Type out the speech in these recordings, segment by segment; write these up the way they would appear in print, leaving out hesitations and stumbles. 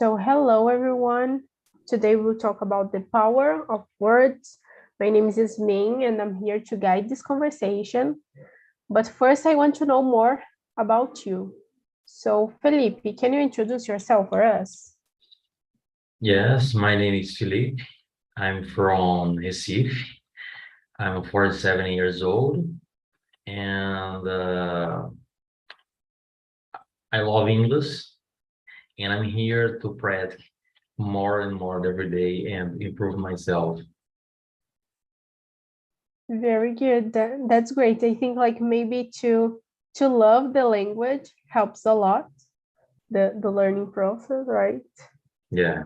So hello everyone. Today we'll talk about the power of words. My name is Yasmin and I'm here to guide this conversation. But first I want to know more about you. So Felipe, can you introduce yourself for us? Yes, my name is Felipe. I'm from Recife. I'm 47 years old and I love English and I'm here to practice more and more every day and improve myself. Very good. That's great. I think like maybe to love the language helps a lot, the learning process, right? Yeah.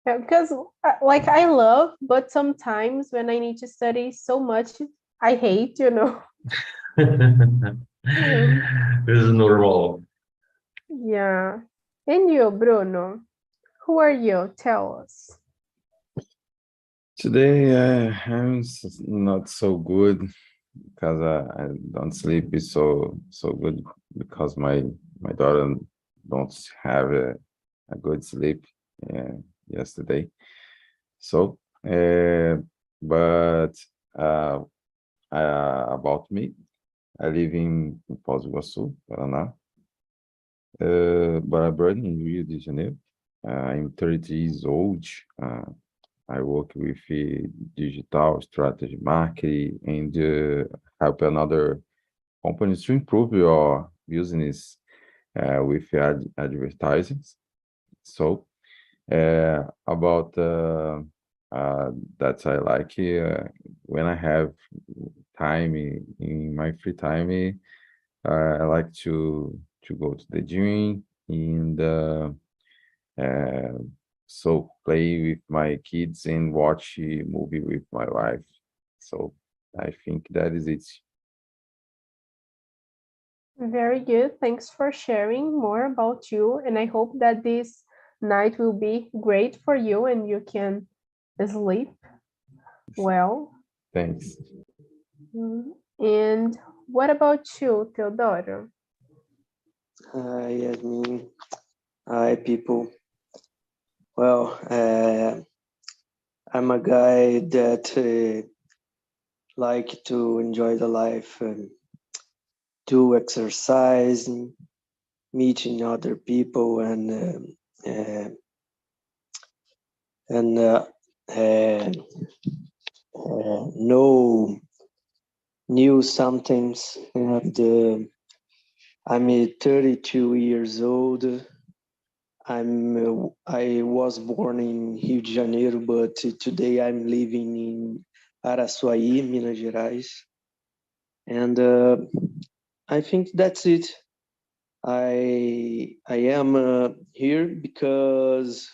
Yeah, because like I love, but sometimes when I need to study so much, I hate. Um, This is normal. yeah. And you, Bruno, who are you? Tell us. Today not so good because I don't sleep so good because my daughter don't have a good sleep yesterday. So, but uh, about me, I live in Foz do Iguaçu, Paraná, but I'm born in Rio de Janeiro. I'm 30 years old. I work with digital strategy marketing and help another companies to improve your business with advertising. So about that I like when I have time in my free time, I like to go to the gym and uh, so play with my kids and watch a movie with my wife. So I think that is it. Very good. Thanks for sharing more about you. And I hope that this night will be great for you and you can sleep well. Thanks. And what about you, Teodoro? Hi, Yasmin. Hi, people. Well, I'm a guy that like to enjoy the life, do exercise, meeting other people, uh, and know new somethings. I'm 32 years old. I was born in Rio de Janeiro, but today I'm living in Araçuaí, Minas Gerais, and I think that's it. I am here because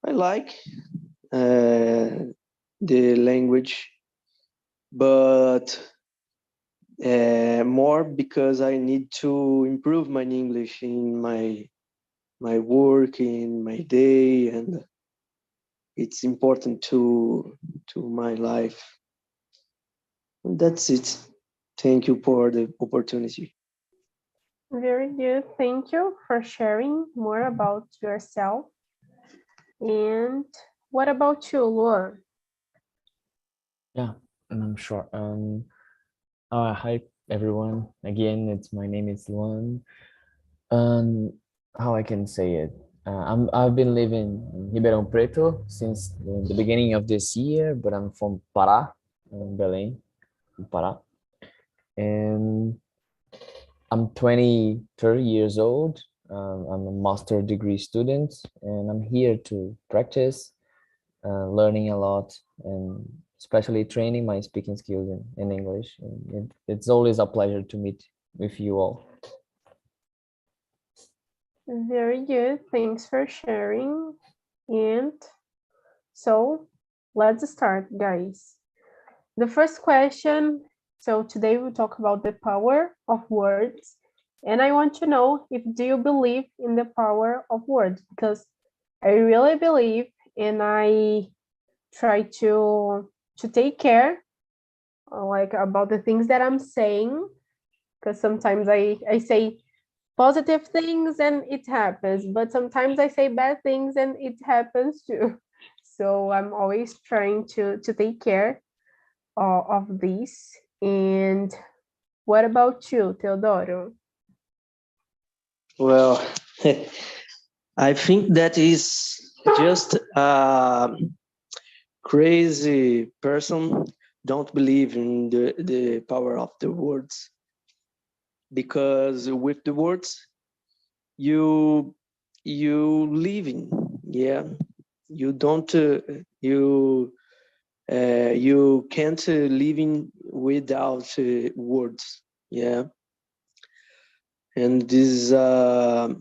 I like the language, but more because I need to improve my English in my work, in my day, and it's important to my life. And that's it. Thank you for the opportunity. Very good. Thank you for sharing more about yourself. And what about you, Luan? Yeah, I'm sure. Hi everyone. Again, my name is Luan. How I can say it? I've been living in Ribeirão Preto since the beginning of this year, but I'm from Pará, Belém, Pará, and I'm 23 years old. I'm a master degree student, and I'm here to practice, learning a lot, and especially training my speaking skills in English. And it's always a pleasure to meet with you all. Very good. Thanks for sharing. And so let's start, guys. The first question. So today we'll talk about the power of words. And I want to know if do you believe in the power of words? Because I really believe and I try to take care like about the things that I'm saying. Because sometimes I say positive things and it happens, but sometimes I say bad things and it happens too. So I'm always trying to take care of this. And what about you, Teodoro? Well, I think that is just a crazy person don't believe in the power of the words, because with the words you living, yeah, you don't you can't living without words, yeah, and this is a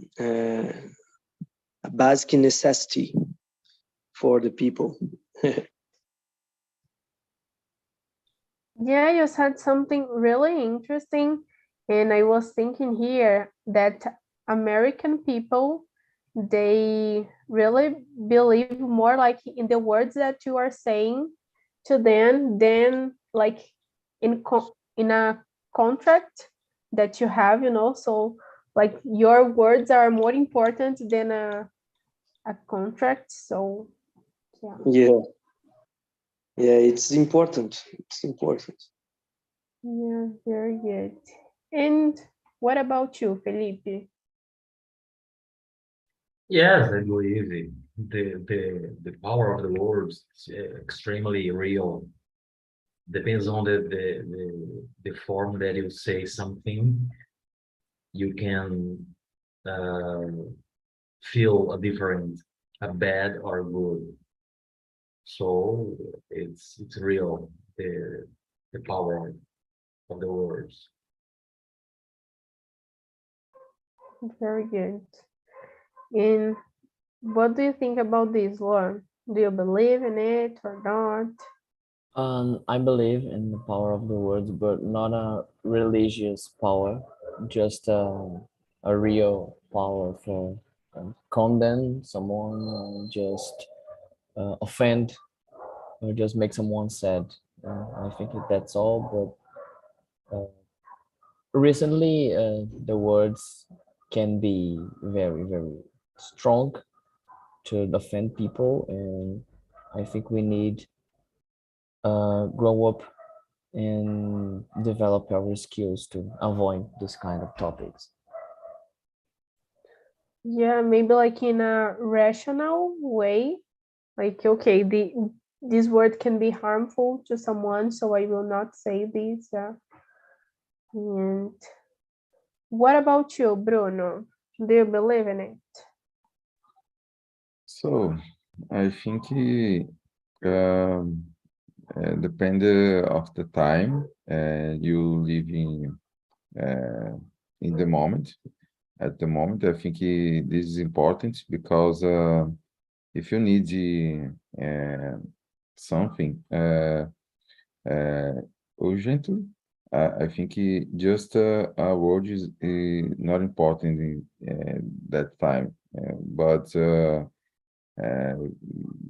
basic necessity for the people. Yeah, you said something really interesting, and I was thinking here that American people, they really believe more like in the words that you are saying to them than like in a contract that you have, you know. So like your words are more important than a contract. So yeah. Yeah, yeah, it's important. It's important. Yeah, very good. And what about you, Felipe? Yes, I believe it. The power of the words is extremely real. Depends on the form that you say something. You can feel a different, a bad or good. So it's real, the power of the words. Very good. And what do you think about this, Lauren? Do you believe in it or not? I believe in the power of the words, but not a religious power, just a real power for condemn someone, just offend, or just make someone sad. I think that's all. But recently, the words can be very, very strong to offend people, and I think we need grow up and develop our skills to avoid this kind of topics. Yeah, maybe like in a rational way. Like, okay, this word can be harmful to someone, so I will not say this. And what about you, Bruno? Do you believe in it? So I think depend of the time you live in the moment. At the moment, I think this is important because if you need something urgently, I think just a word is not important in that time. But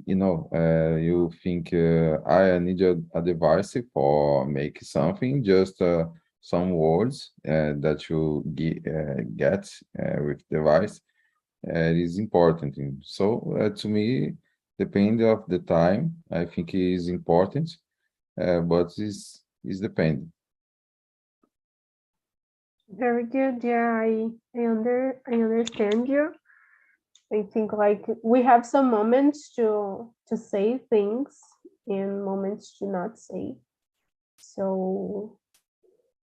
you think I need a device for make something, just some words that you get with device is important. And so to me, depend of the time, I think is important, but is depend. Very good. Yeah, I understand you. I think like we have some moments to say things and moments to not say. So,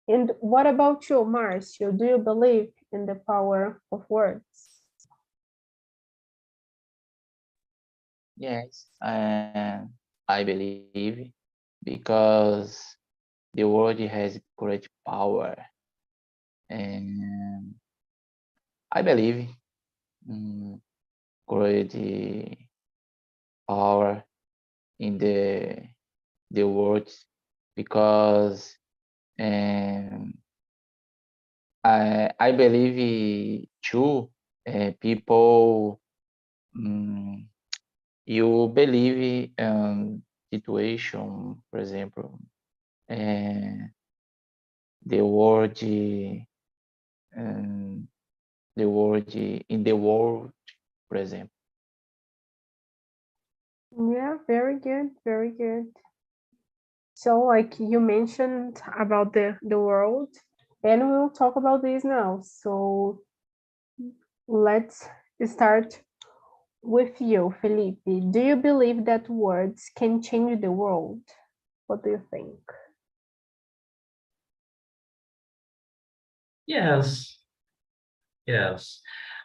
and what about you, Marcio? Do you believe in the power of words? Yes, I believe because the word has great power, and I believe great power in the words because um, I believe too people you believe situation, for example, uh, the word the word in the world, for example. Yeah, very good, very good. So like you mentioned about the world, and we'll talk about this now. So let's start with you, Felipe. Do you believe that words can change the world? What do you think? Yes, yes.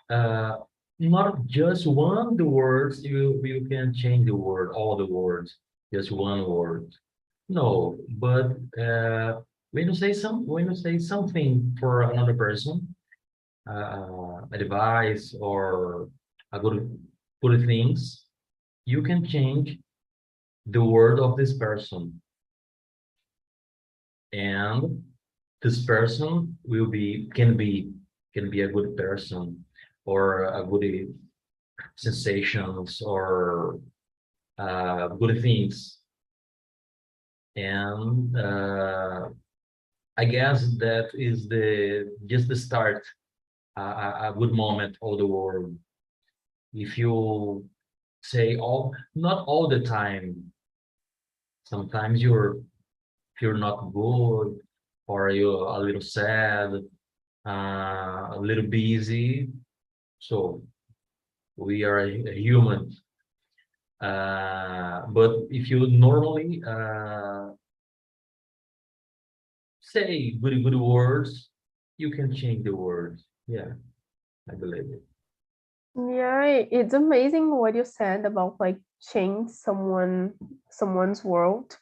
Uh, Not just one the words, you can change the word, all the words, just one word. No, but when you say something for another person, advice or a good things, you can change the word of this person, and this person will be can be a good person or a good sensations or good things. And I guess that is the just the start, a good moment of the world. If you say not all the time, sometimes you're not good or you're a little sad, a little busy. So we are a human. But if you normally say good words, you can change the words. Yeah, I believe it. Yeah, it's amazing what you said about like change someone's world.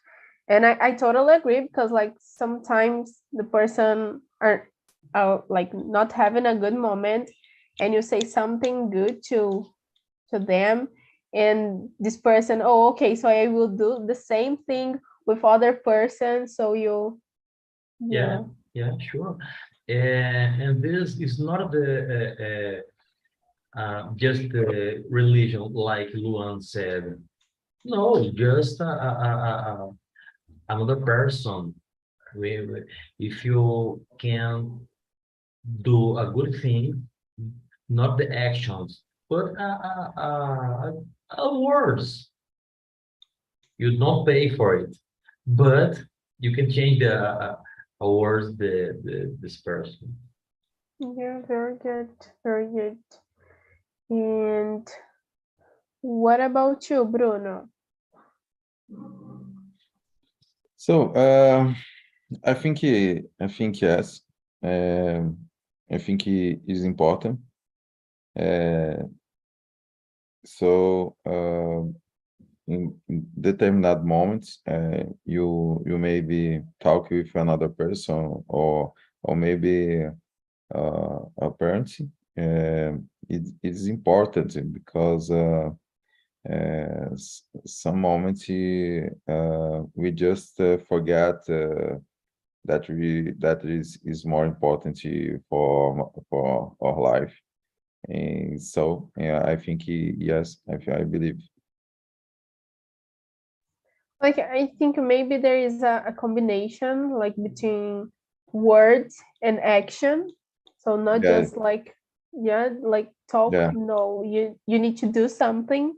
And I totally agree because like sometimes the person are like not having a good moment and you say something good to them and this person, oh okay, so I will do the same thing with other person. So you Yeah, yeah, sure. And this is not just the religion, like Luan said. No, just another person. If you can do a good thing, not the actions, but words. You don't pay for it, but you can change the words this person. yeah, very good, very good. And what about you, Bruno? So I think yes. I think it is important. So in determined moments, you maybe talk with another person or maybe a parent. It is important because some moments we just forget that is more important for our life. And so yeah, I think yes, I believe. Like I think maybe there is a combination like between words and action. So not Yeah, just like yeah, like talk. yeah. No, you need to do something.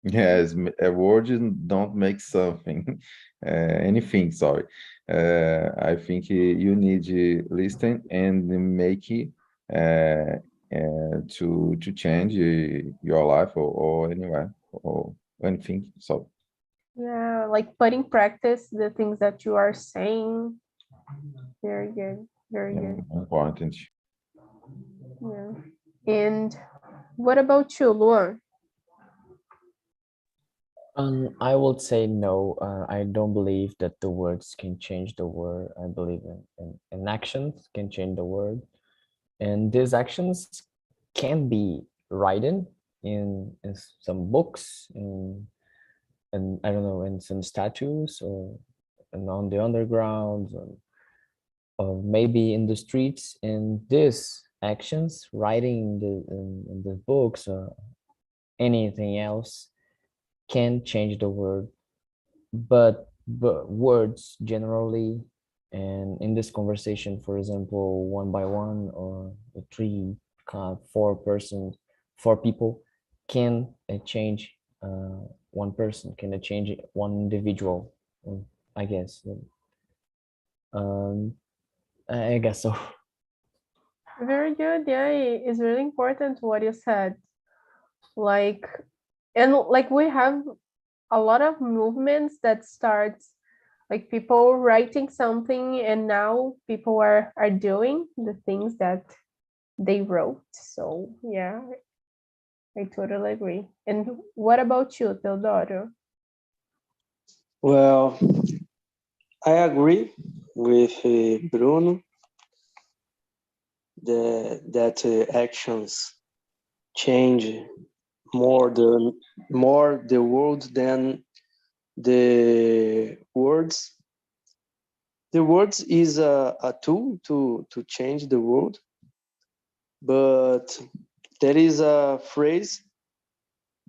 Yes, words don't make something, anything, sorry. I think you need to listen and make it to change your life or anywhere or anything. So, Yeah, like put in practice the things that you are saying. Very good. Very yeah, good. important. Yeah. And what about you, Luan? I would say no. I don't believe that the words can change the world. I believe in actions can change the world, and these actions can be written in some books, and I don't know, in some statues or and on the underground, or maybe in the streets. And these actions, writing in the books or anything else, can change the world. But words generally And in this conversation, for example, one by one or three, four people can change one person, can change one individual, I guess. I guess so. Very good. Yeah, it's really important what you said. Like, and like we have a lot of movements that starts like people writing something and now people are doing the things that they wrote. So yeah, I totally agree. And what about you, Teodoro? Well, I agree with Bruno that actions change more the world than the words. The words is a tool to change the world, but there is a phrase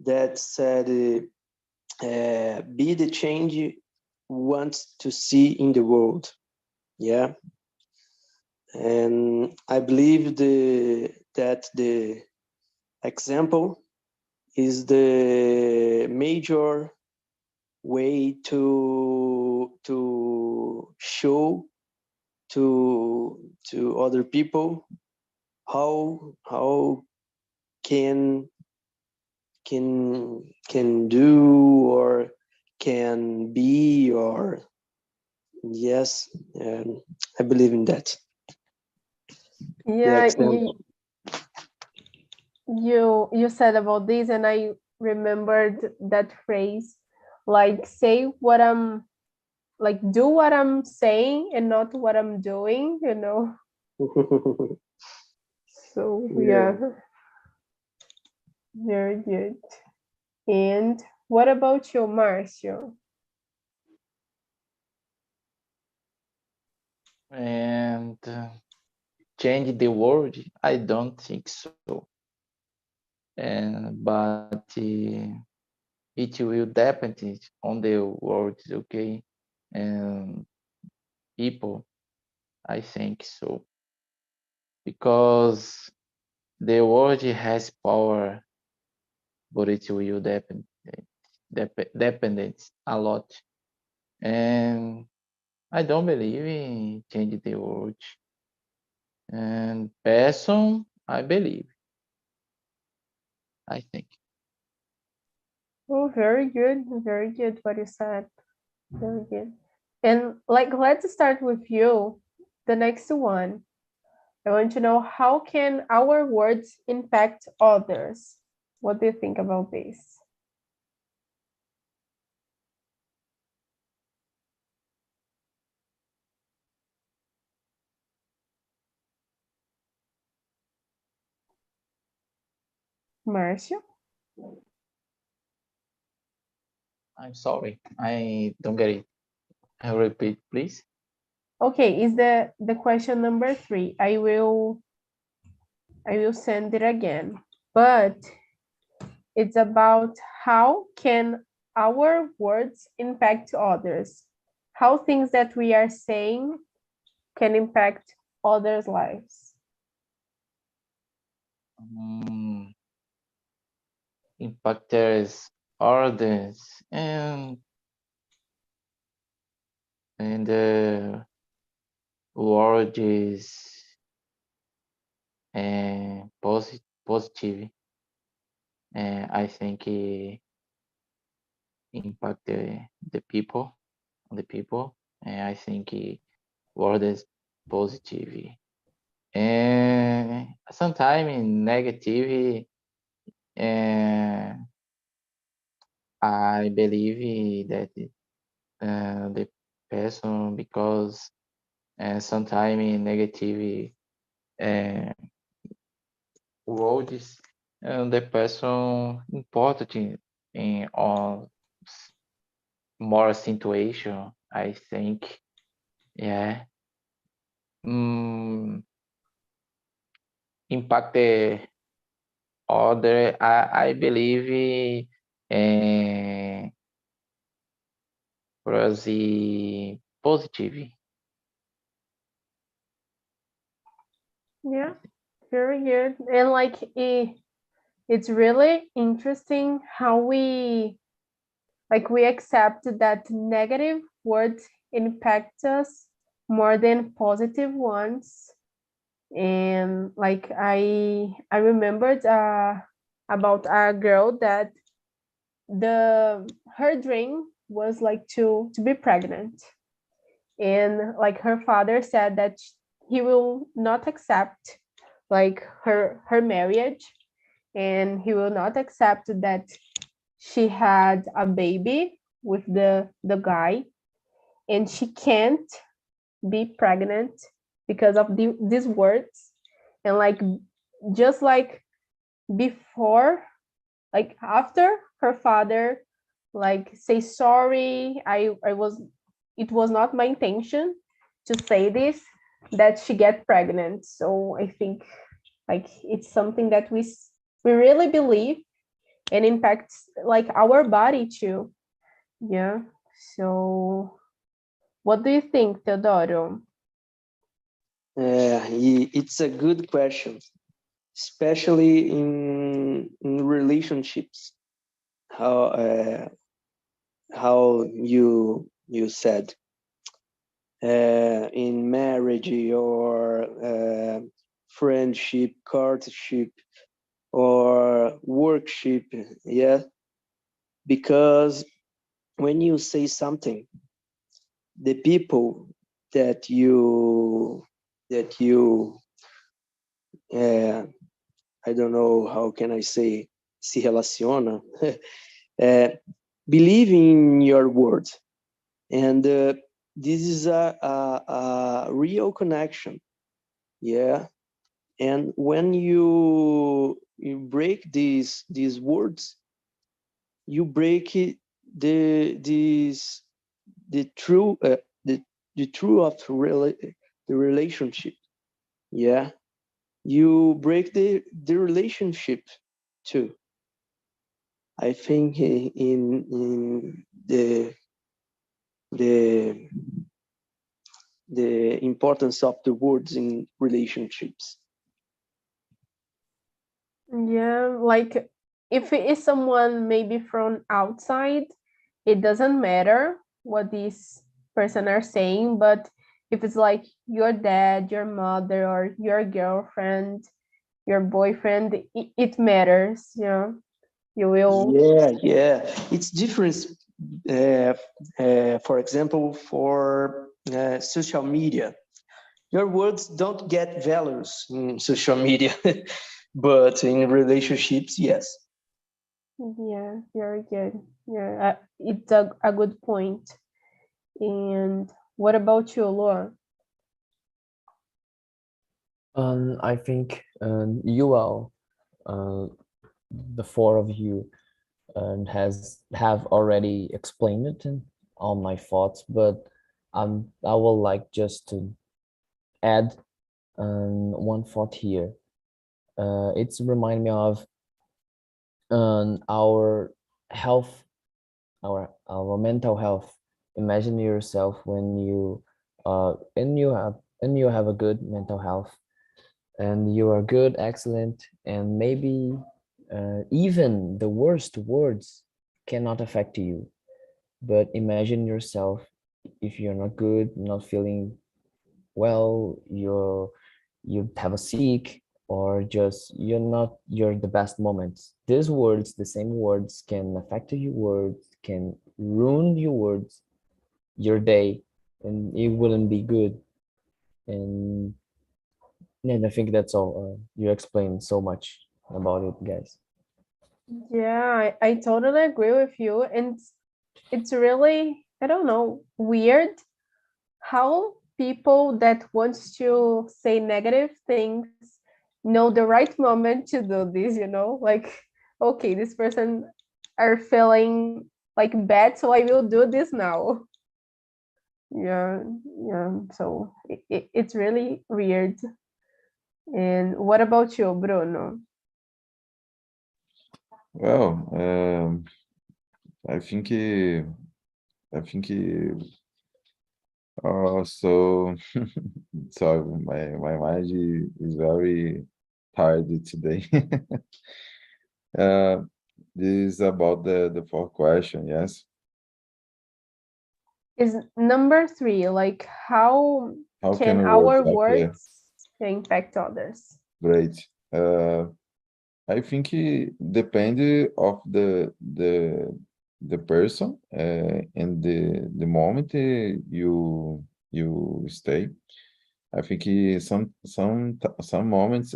that said, "Be the change you want to see in the world." Yeah, and I believe that the example is the major way to show to other people how can do or can be, or yes, I believe in that. The Yeah, example. you said about this and I remembered that phrase, like say what I'm like do what I'm saying and not what I'm doing, you know. So Yeah. yeah, very good. And what about you, Marcio? And change the world? I don't think so. And but it will depend on the world, okay? And people, I think so, because the world has power, but it will depend a lot. And I don't believe in change the world. And person, I believe. I think. Oh, very good, very good what you said. Very good. And like let's start with you, the next one. I want to know, how can our words impact others? What do you think about this? Marcio? I'm sorry, I don't get it. Repeat, please. Okay, is the question number 3. I will send it again. But it's about how can our words impact others? How things that we are saying can impact others' lives. Impactors, orders, and the word is positive. And I think it impact the people, and I think word is positive. And sometimes negative, and I believe that the person, because sometimes negative uh, words, the person important in all more situation, I think. Yeah. Impact the other, I believe uh, was positive. Yeah, very good. And like it's really interesting how we accept that negative words impact us more than positive ones. And like I remembered about a girl that her dream was like to be pregnant, and like her father said that he will not accept like her marriage, and he will not accept that she had a baby with the guy, and she can't be pregnant because of these words. And like just like before, like after her father like say sorry, I was it was not my intention to say this, that she get pregnant. So I think like it's something that we really believe and impacts like our body too. Yeah. So what do you think, Teodoro? It's a good question, especially in relationships. How you said, in marriage or friendship, courtship, or workship, yeah, because when you say something, the people that you I don't know how can I say, se relaciona, uh, believe in your words, and this is a real connection, yeah. And when you break these words, you break it, these the true the true of the relationship, yeah. You break the relationship too. I think in the the importance of the words in relationships. Yeah, like if it is someone maybe from outside, it doesn't matter what these person are saying, but if it's like your dad, your mother, or your girlfriend, your boyfriend, it matters. Yeah, you will. Yeah, it's different. For example, for social media, your words don't get values in social media, but in relationships, yes. Yeah, very good. Yeah, it's a good point. And what about you, Laura? I think you all, uh, the four of you, have already explained it in all my thoughts, but I would like just to add one thought here. It's remind me of our health, our mental health. Imagine yourself when you have a good mental health, and you are good, excellent, and maybe even the worst words cannot affect you. But imagine yourself if you're not good, not feeling well, you have a sick, or just you're the best moments. These words, the same words, can affect your words, can ruin your words, your day, and it wouldn't be good. And yeah, I think that's all. You explained so much about it, guys. Yeah, I totally agree with you. And it's really, I don't know, weird how people that wants to say negative things know the right moment to do this. Like, okay, this person are feeling like bad, so I will do this now. Yeah, yeah. So it's really weird. And what about you, Bruno? Well, I think So sorry, my mind is very tired today. Uh, this is about the fourth question, yes? Is number 3, like how How can can our words appear? words impact others? Great. I think it depend of the person and the moment you stay. I think some moments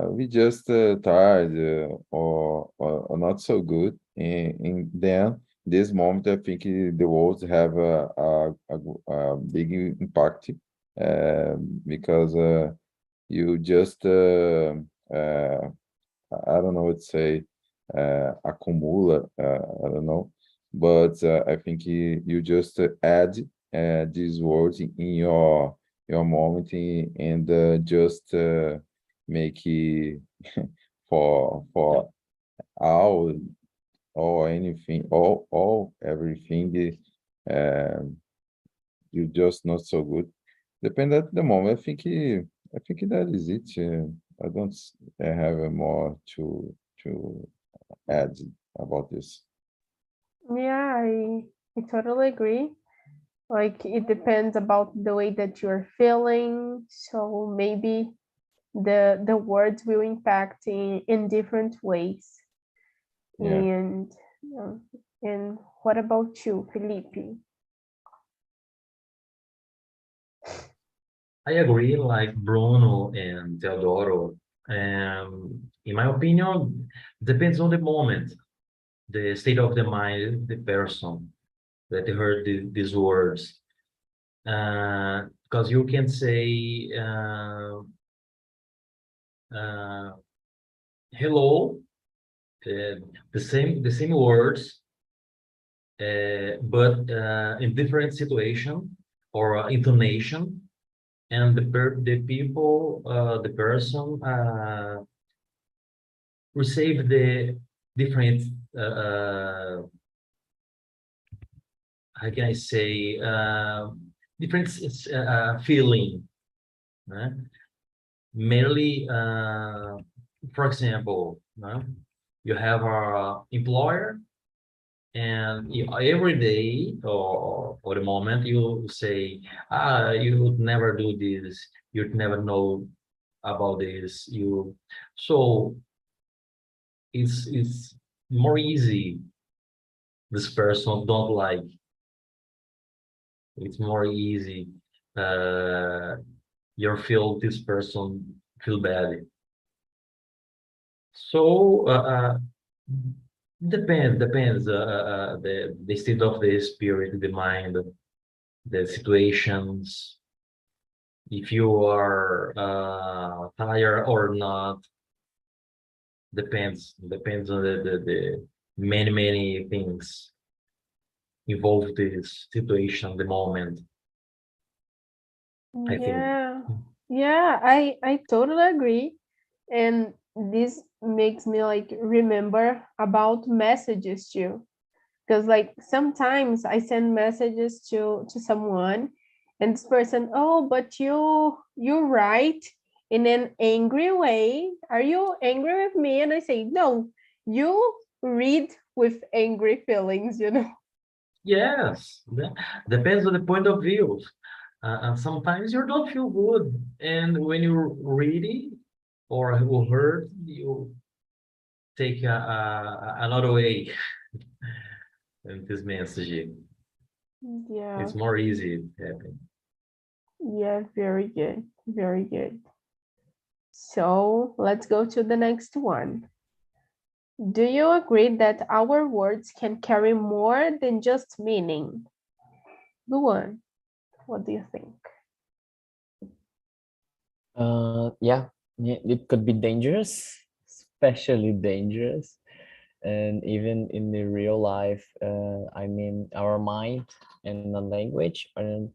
we just tired or not so good, and then this moment I think the words have a big impact uh, because you just uh, I don't know what to say, acumula, I don't know, but I think you just add these words in your moment and just make it for all or anything, all everything. Uh, you just not so good. Depend at the moment. I think that is it. I don't have more to add about this. Yeah, I totally agree. Like it depends about the way that you're feeling. So maybe the words will impact in different ways. Yeah. And uh, and what about you, Felipe? I agree, like Bruno and Teodoro. In my opinion, depends on the moment, the state of the mind, the person that heard these words. Because you can say hello, the same words, but in different situation or intonation, and the people, the person receive the different. How can I say? Different feeling. Mainly, for example, you have a employer, and every day or the moment you say, you would never do this, you'd never know about this. So it's more easy. This person don't like. It's more easy. Uh, you feel this person feel bad. So depends the state of the spirit, the mind, the situations. If you are tired or not, depends on the many things involved this situation, the moment. I think. Yeah, I totally agree. And this makes me like remember about messages too. Because like sometimes I send messages to someone and this person, oh, but you write in an angry way. Are you angry with me? And I say, no, you read with angry feelings, you know. Yes, depends on the point of view. And sometimes you don't feel good, and when you're reading or you heard, you take another way in this message. Yeah. It's more easy. Yeah, very good. Very good. So let's go to the next one. Do you agree that our words can carry more than just meaning? Luan, what do you think? Yeah, it could be dangerous, especially dangerous. And even in the real life, I mean, our mind and the language, and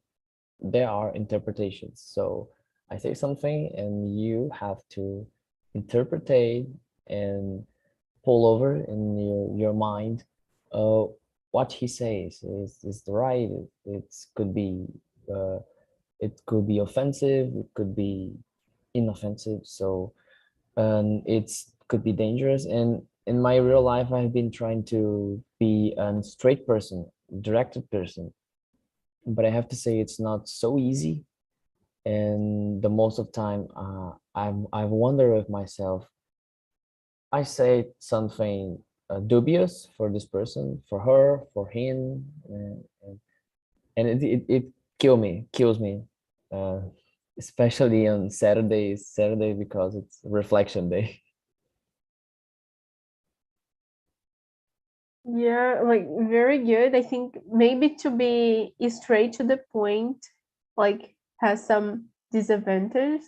there are interpretations. So I say something and you have to interpretate and pull over in your mind uh, what he says is right. It could be offensive, it could be inoffensive, so it's could be dangerous. And in my real life, I've been trying to be a straight person, directed person, but I have to say it's not so easy. And the most of time, I've wondered with myself, I say something dubious for this person, for her, for him, and it kills me, uh, especially on Saturday because it's reflection day. Yeah, like very good. I think maybe to be straight to the point, like has some disadvantages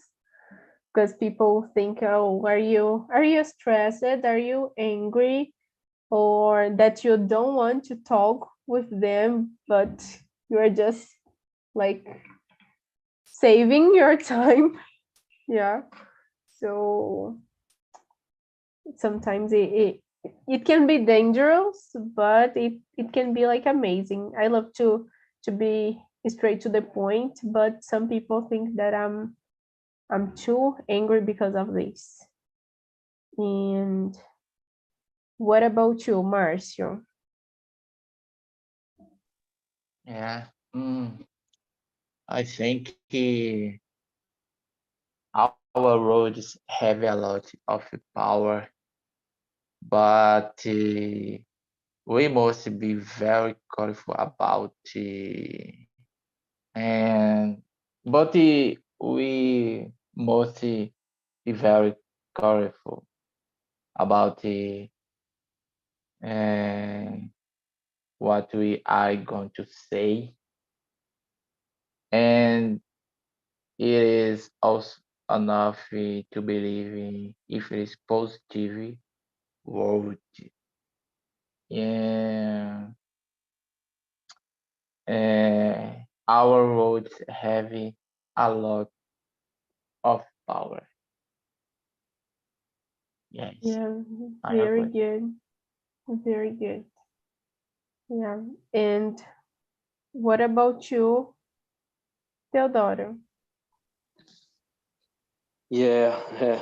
because people think, oh, are you stressed? Are you angry? Or that you don't want to talk with them, but you are just like saving your time. Yeah. So sometimes it can be dangerous, but it can be like amazing. I love to be straight to the point, but some people think that I'm too angry because of this. And what about you, Marcio? Yeah. I think our roads have a lot of power, but we must be very careful about and but we must be very careful about and what we are going to say, and it is also enough to believe in if it is positive word. Yeah, our words have a lot of power. Yes, Yeah, I very agree. good. Very good. Yeah. And what about you, Teodoro? Yeah,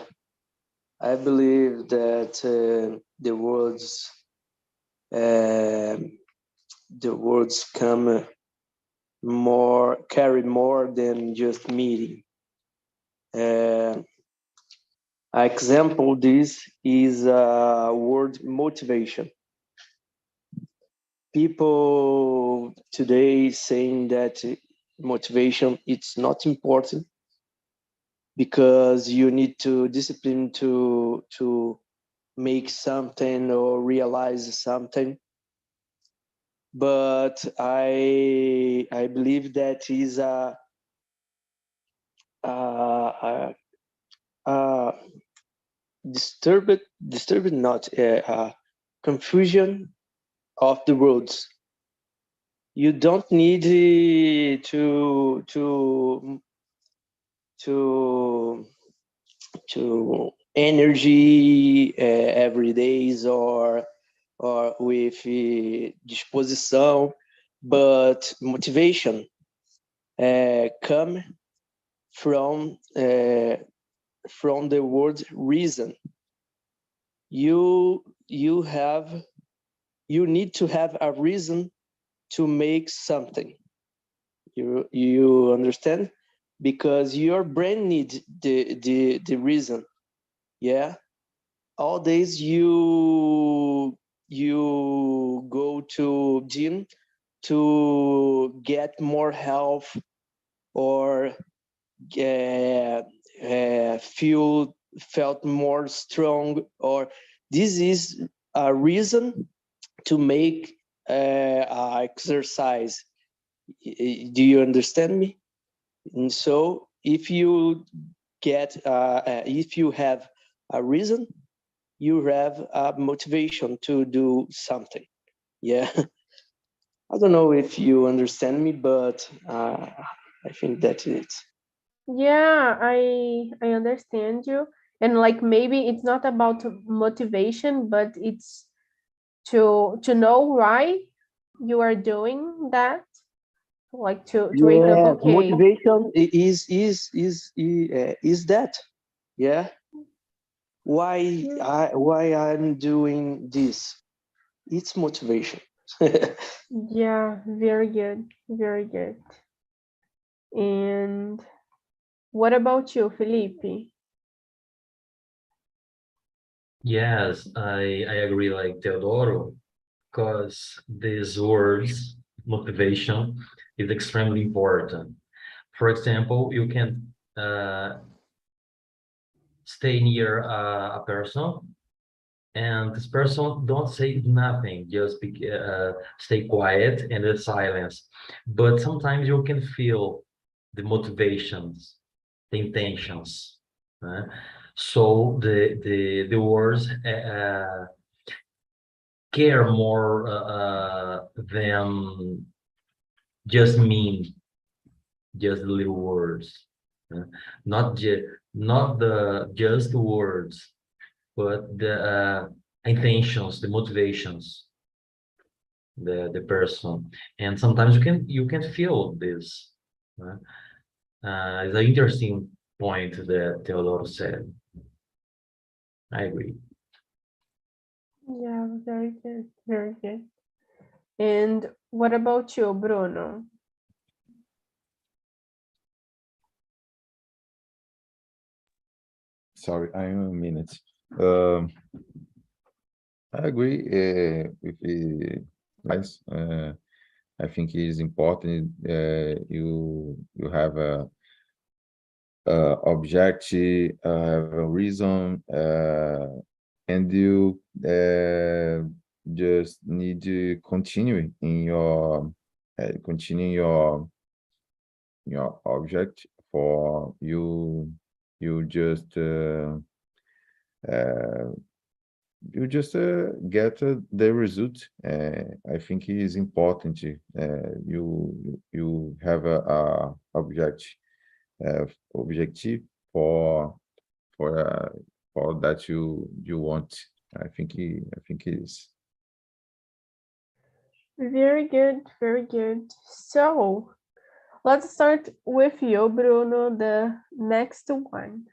I believe that um the words come more carry more than just meaning. Uh, example this is word motivation. People today saying that motivation it's not important because you need to discipline to make something or realize something. But I believe that is a, a disturbed not confusion of the roads. You don't need to to energy every days or with disposição, but motivation come from from the word reason. You have you need to have a reason to make something. You understand? Because your brain needs the reason. Yeah. All days you go to gym to get more health or feel felt more strong, or this is a reason to make exercise. Do you understand me? And so if you have a reason, you have a motivation to do something. Yeah. I don't know if you understand me, but I think that's it. Yeah, I understand you. And like maybe it's not about motivation, but it's to know why you are doing that, like to wake up, Yeah, okay, motivation is that. Yeah. Why I'm doing this? It's motivation. yeah, very good, very good. And what about you, Felipe? Yes, I agree like Teodoro, because these words, motivation, is extremely important. For example, you can stay near a person, and this person don't say nothing, just stay quiet and in silence. But sometimes you can feel the motivations, the intentions. So the words care more than just mean just the little words. uh, not just the words, but the intentions, the motivations, the person. And sometimes you can feel this. uh, it's an interesting point that Theodore said. I agree. Yeah, very good, very good. And what about you, Bruno? Sorry, I'm a minute. Um, I agree with the guys. I think it is important you have a objective, a reason, and you just need to continue in your object for you just uh, get the result. I think it is important. You have a uh, objective for for uh, for that you want. I think it is. Very good, very good. So let's start with you, Bruno, the next one.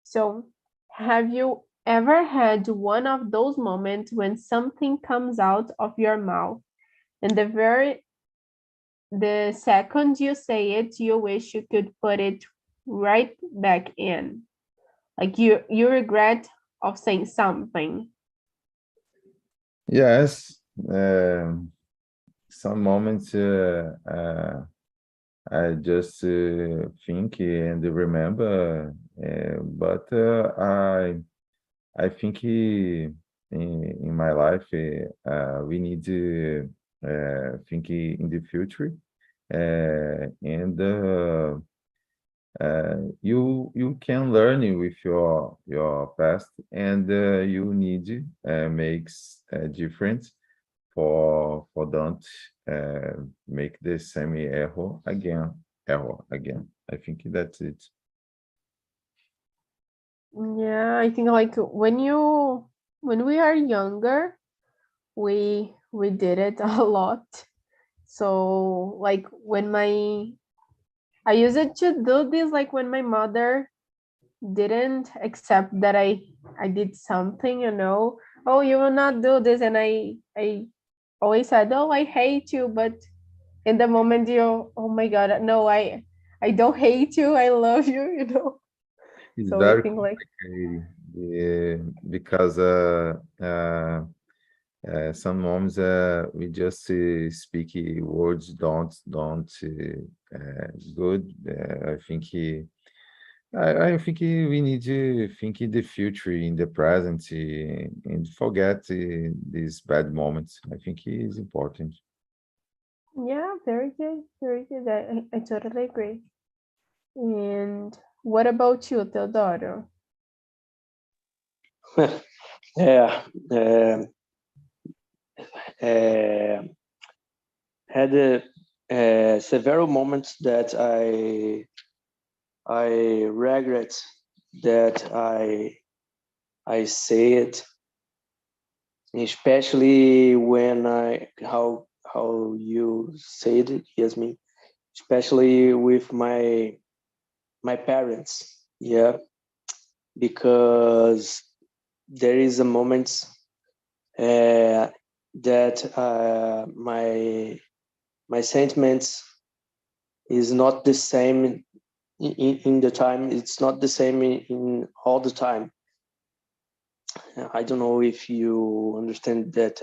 So, have you ever had one of those moments when something comes out of your mouth and the second you say it, you wish you could put it right back in? Like you regret of saying something. Yes, some moments I just think and remember, but I think in my life we need to think in the future, and you can learn with your past, and you need makes a difference for don't make the same error again. I think that's it. Yeah, I think like when we are younger, we did it a lot. So like when my I used it to do this like when my mother didn't accept that I did something, you know. Oh, you will not do this, and I always said, oh, I hate you, but in the moment you, oh my god, no, I don't hate you, I love you, you know. It's So I very think like complicated because some moms we just speak words don't good. I think we need to think in the future, in the present, and forget these bad moments. I think it is important. yeah, very good, very good. I totally agree. And what about you, Teodoro? Yeah. Uh, had several moments that I regret that I say it, especially when how you said it, Yasmin, especially with my parents. Yeah, because there is a moment that my sentiments is not the same in the time. It's not the same in all the time. I don't know if you understand that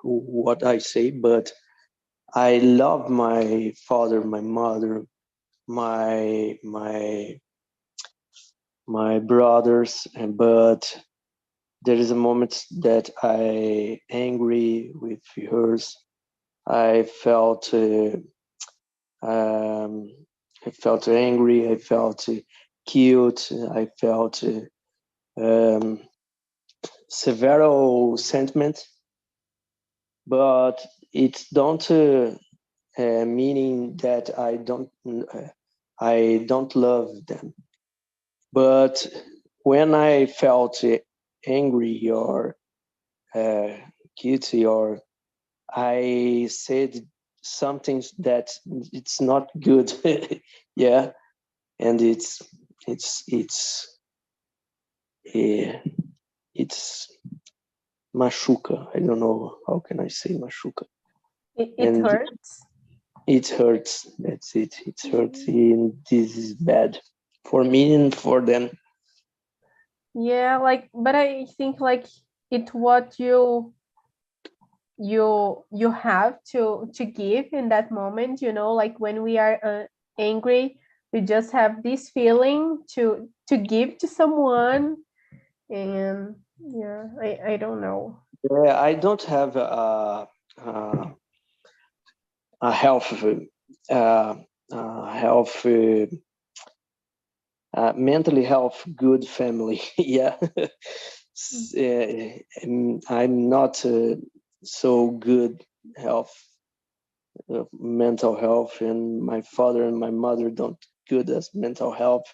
what I say, but I love my father, my mother, my my brothers, but there is a moment that I angry with hers. I felt um, I felt angry. I felt cute. I felt several sentiments, but it don't meaning that I don't love them. But when I felt angry or guilty, or I said something that it's not good, yeah, and uh, it's machuca. I don't know how can I say machuca, It and hurts. it hurts. That's it. It hurts, and this is bad for me and for them. Yeah, like, but I think like it's what you have to give in that moment, like when we are angry, we just have this feeling to give to someone. And yeah, I don't know. Yeah, I don't have a health uh, health mentally health good family. Yeah. I'm not so good health mental health, and my father and my mother don't good as mental health.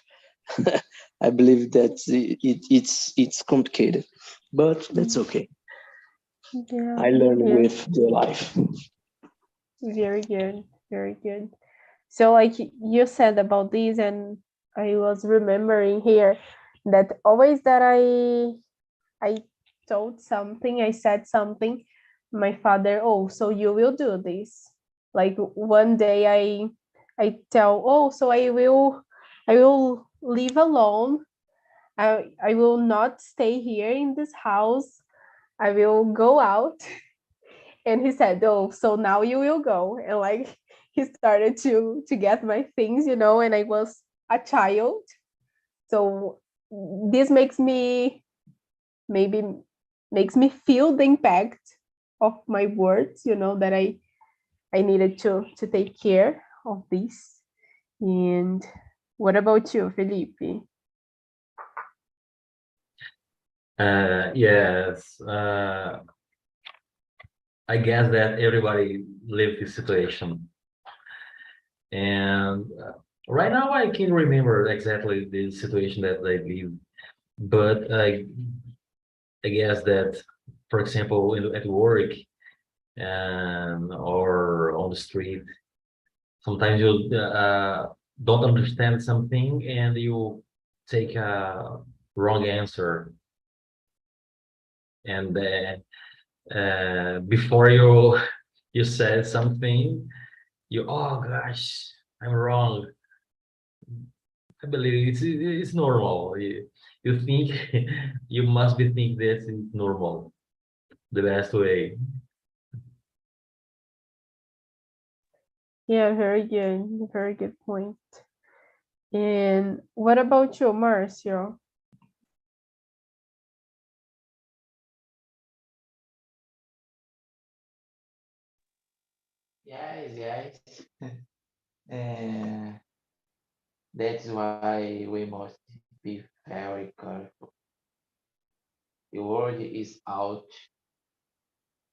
I believe that it's complicated, but that's okay. Yeah, I learn yeah, with the life. very good, very good. So like you said about this, and I was remembering here that always that I told something, I said something, my father, oh, so you will do this. Like one day I tell, oh, so I will live alone. I will not stay here in this house. I will go out. And he said, oh, so now you will go. And like he started to get my things, and I was a child. So this maybe makes me feel the impact of my words, that I needed to take care of this. And what about you, Felipe? Yes, I guess that everybody lived this situation. And right now, I can't remember exactly the situation that they live, but I guess that, for example, at work and or on the street, sometimes you don't understand something and you take a wrong answer, and before you said something, oh gosh, I'm wrong. I believe it's normal. You think you must be think this is normal, the best way. Yeah, very good point. And what about you, Marcio? Yes, yes. And that's why we must be very careful. The word is out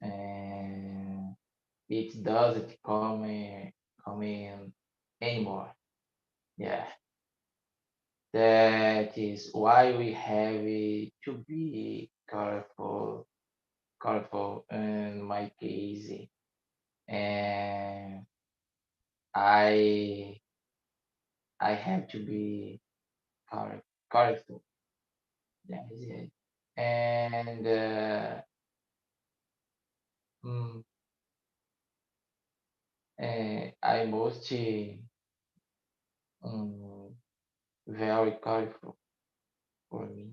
and it doesn't come in anymore. Yeah, that is why we have to be careful. In my case, to be careful. That is it. And I must very careful for me.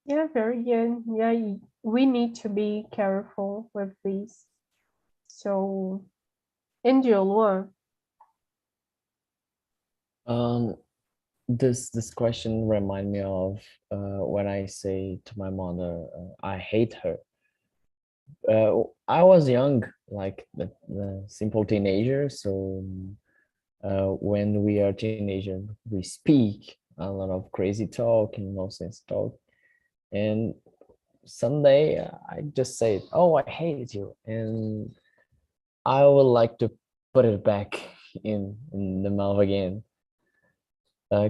Yeah, very good. Yeah, we need to be careful with this. So, and you, Luan? This question remind me of when I say to my mother, I hate her. I was young, like the simple teenager. So when we are teenager, we speak a lot of crazy talk and nonsense talk. And someday I just say, "Oh, I hate you," and I would like to put it back in the mouth again,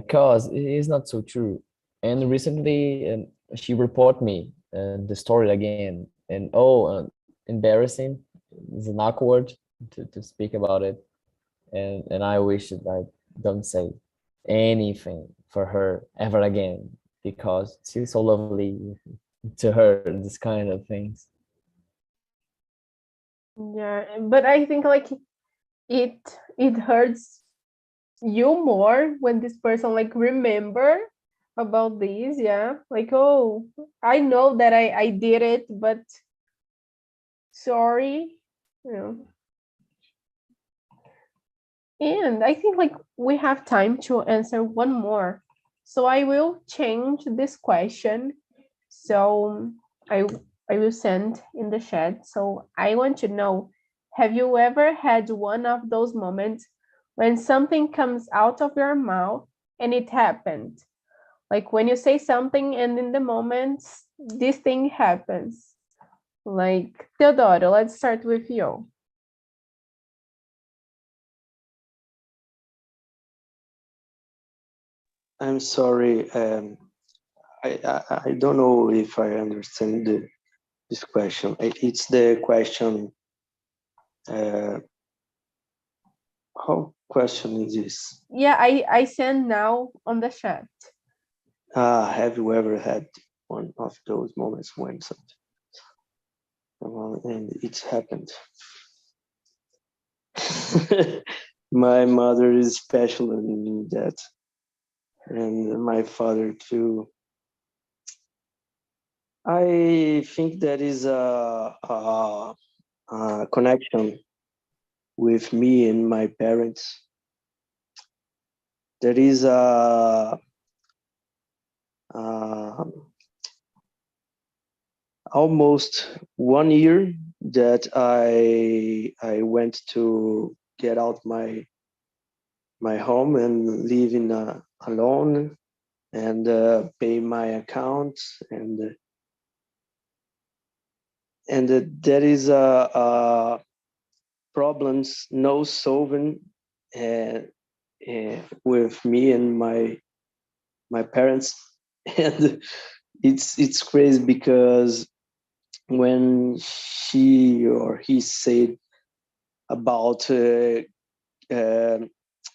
cause it is not so true. And recently, she report me the story again, and embarrassing. It's an awkward to speak about it, and I wish that I don't say anything for her ever again because she's so lovely to her. This kind of things. Yeah, but I think like it hurts you more when this person like remember about this, yeah, like, oh, I know that I did it, but sorry, you know. And I think like we have time to answer one more, so I will change this question. So i I will send in the chat. So I want to know, have you ever had one of those moments when something comes out of your mouth and it happened? Like when you say something and in the moment this thing happens. Like, Teodoro, let's start with you. I'm sorry. I don't know if I understand this question. It's the question. How question is this? Yeah, I send now on the chat. Have you ever had one of those moments when something and it's happened? My mother is special in that, and my father too. I think that is a connection with me and my parents. There is almost 1 year that I went to get out my home and live in alone and pay my accounts and there is problems no solving with me and my parents and it's crazy because when she or he said about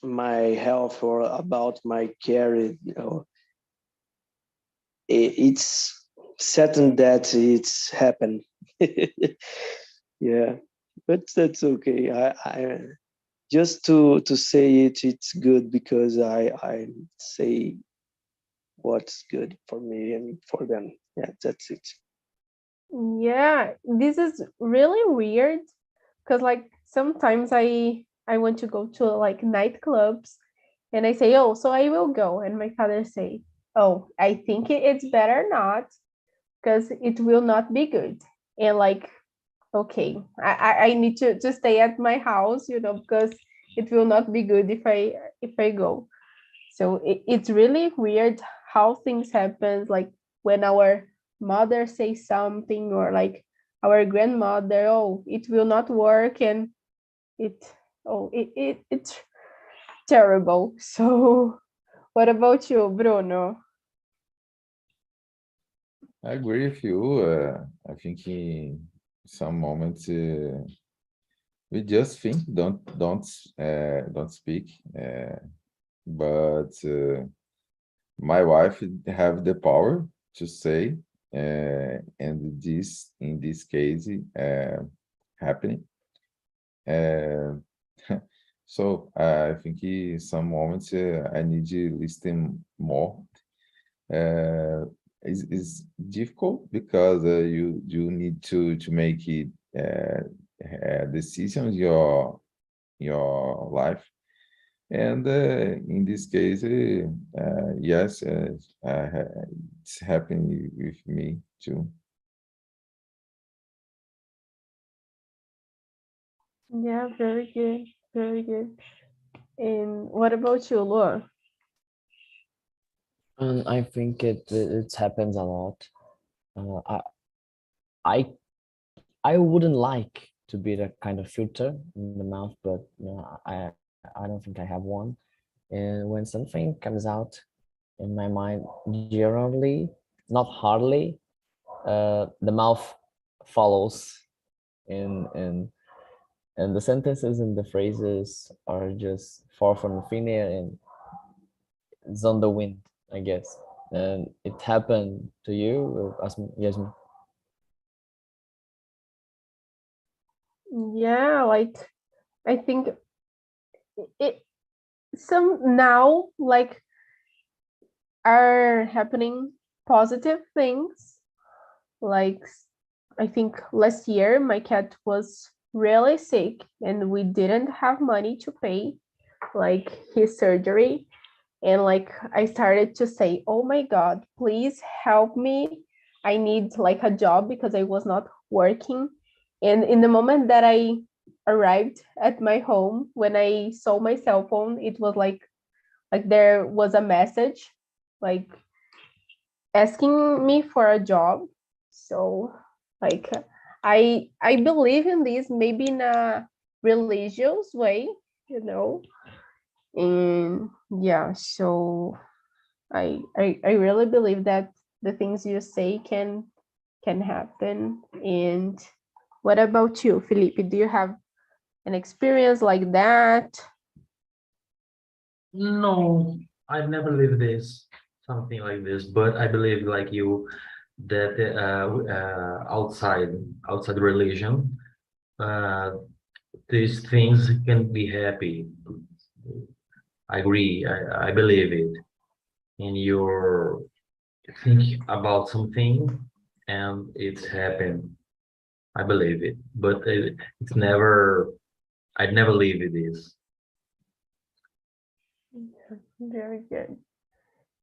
my health or about my care, it's certain that it's happened. Yeah, but that's okay. I just to say it's good because I say what's good for me and for them. Yeah, that's it. Yeah, this is really weird because like sometimes I want to go to like nightclubs and I say, oh, so I will go, and my father say, oh, I think it's better not because it will not be good. And like, okay, I need to stay at my house, you know, because it will not be good if I go. So it's really weird how things happen, like when our mother says something or like our grandmother, oh, it will not work, and it it's terrible. So what about you, Bruno? I agree with you. I think in some moments We just think, don't speak. But my wife have the power to say, and this in this case happening. So I think in some moments I need to listen more. It's difficult because you need to make it decisions your life, and in this case, yes, it's happening with me too. Yeah, very good, very good. And what about you, Laura? And I think it happens a lot. I I wouldn't like to be that kind of filter in the mouth, but I don't think I have one. And when something comes out in my mind, generally, not hardly, the mouth follows, and the sentences and the phrases are just far from thin air, and it's on the wind, I guess. And it happened to you, Yasmin? Yeah, like I think it some now like are happening positive things. Like I think last year my cat was really sick and we didn't have money to pay like his surgery. And like I started to say, oh my God, please help me. I need like a job because I was not working. And in the moment that I arrived at my home, when I saw my cell phone, it was like there was a message like asking me for a job. So like I believe in this maybe in a religious way, you know. And yeah, so I really believe that the things you say can happen. And what about you, Felipe? Do you have an experience like that? No, I've never lived this, something like this, but I believe like you that outside religion, uh, these things can be happy. I agree. I believe it. And you're think about something and it's happened. I believe it, but it's never. I'd never leave it is. Very good.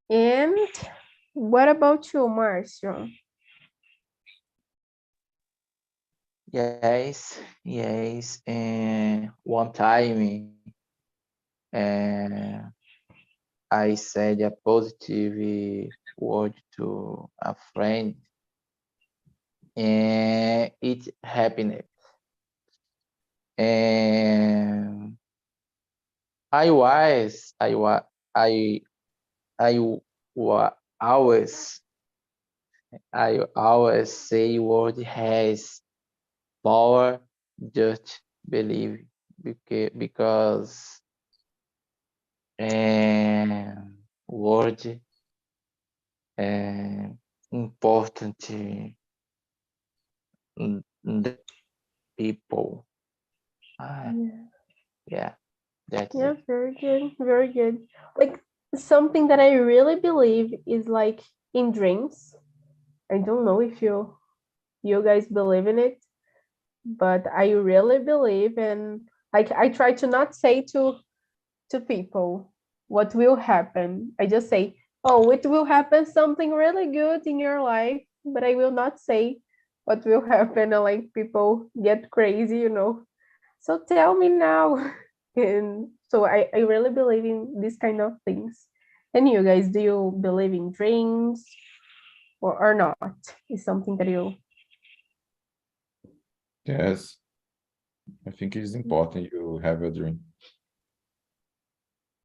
And what about you, Marcio? Yes, yes. And one time, uh, I said a positive word to a friend, and it happened. And I was, I wa always, I always say word has power. Just believe, because word important the people. Yeah. Yeah, that's Yeah, it. very good, very good. Like something that I really believe is like in dreams. I don't know if you guys believe in it, but I really believe. And like I try to not say to people what will happen. I just say, oh, it will happen something really good in your life, but I will not say what will happen. And like people get crazy, you know. So tell me now. And so I really believe in these kind of things. And you guys, do you believe in dreams or not? Is something that you Yes, I think it's important you have a dream.